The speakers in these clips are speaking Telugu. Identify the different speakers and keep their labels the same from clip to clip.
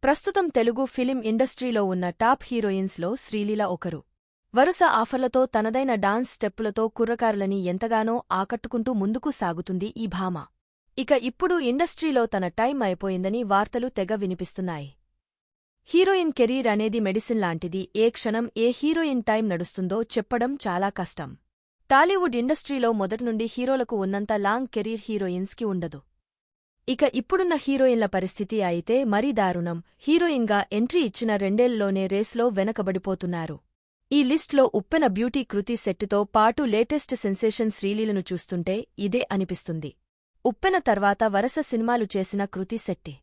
Speaker 1: ప్రస్తుతం తెలుగు ఫిలిం ఇండస్ట్రీలో ఉన్న టాప్ హీరోయిన్స్లో శ్రీలీల ఒకరు. వరుస ఆఫర్లతో తనదైన డాన్స్ స్టెప్పులతో కుర్రకారులని ఎంతగానో ఆకట్టుకుంటూ ముందుకు సాగుతుంది ఈ భామ. ఇక ఇప్పుడు ఇండస్ట్రీలో తన టైం అయిపోయిందని వార్తలు తెగ వినిపిస్తున్నాయి. హీరోయిన్ కెరీర్ అనేది మెడిసిన్ లాంటిది. ఏ క్షణం ఏ హీరోయిన్ టైం నడుస్తుందో చెప్పడం చాలా కష్టం. టాలీవుడ్ ఇండస్ట్రీలో మొదటినుండి హీరోలకు ఉన్నంత లాంగ్ కెరీర్ హీరోయిన్స్కి ఉండదు. ఇక ఇప్పుడున్న హీరోయిన్ల పరిస్థితి అయితే మరీ దారుణం. హీరోయిన్గా ఎంట్రీ ఇచ్చిన రెండేళ్లలోనే రేస్లో వెనకబడిపోతున్నారు. ఈ లిస్ట్లో ఉప్పెన బ్యూటీ కృతి శెట్టితో పాటు లేటెస్ట్ సెన్సేషన్ శ్రీలీలను చూస్తుంటే ఇదే అనిపిస్తుంది. ఉప్పెన తర్వాత వరస సినిమాలు చేసిన కృతి శెట్టి,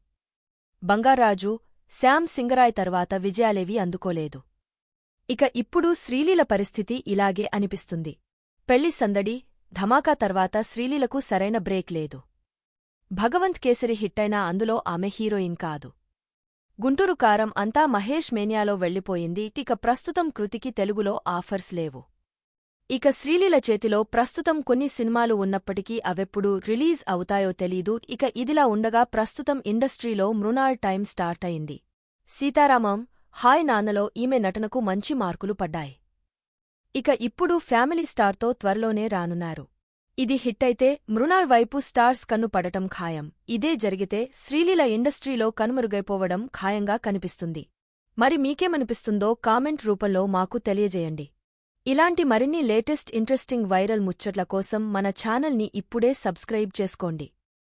Speaker 1: బంగారాజు, శ్యామ్ సింగరాయ్ తర్వాత విజయాలేవీ అందుకోలేదు. ఇక ఇప్పుడు శ్రీలీల పరిస్థితి ఇలాగే అనిపిస్తుంది. పెళ్లి సందడి, ధమాకా తర్వాత శ్రీలీలకు సరైన బ్రేక్ లేదు. భగవంత్ కేసరి హిట్టైనా అందులో ఆమె హీరోయిన్ కాదు. గుంటూరు కారం అంతా మహేష్ మేనియాలో వెళ్లిపోయింది. ఇక ప్రస్తుతం కృతికి తెలుగులో ఆఫర్స్ లేవు. ఇక శ్రీలీల చేతిలో ప్రస్తుతం కొన్ని సినిమాలు ఉన్నప్పటికీ అవెప్పుడు రిలీజ్ అవుతాయో తెలీదు. ఇక ఇదిలా ఉండగా ప్రస్తుతం ఇండస్ట్రీలో మృణాల్ టైం స్టార్ట్ అయింది. సీతారామం, హాయ్ నాన్నలో ఈమె నటనకు మంచి మార్కులు పడ్డాయి. ఇక ఇప్పుడు ఫ్యామిలీ స్టార్తో త్వరలోనే రానున్నారు. ఇది హిట్టయితే మృణాల్ వైపు స్టార్స్ కన్ను పడటం ఖాయం. ఇదే జరిగితే శ్రీలీల ఇండస్ట్రీలో కనుమరుగైపోవడం ఖాయంగా కనిపిస్తుంది. మరి మీకేమనిపిస్తుందో కామెంట్ రూపంలో మాకు తెలియజేయండి. ఇలాంటి మరిన్ని లేటెస్ట్ ఇంట్రెస్టింగ్ వైరల్ ముచ్చట్ల కోసం మన ఛానల్ని ఇప్పుడే సబ్స్క్రైబ్ చేసుకోండి.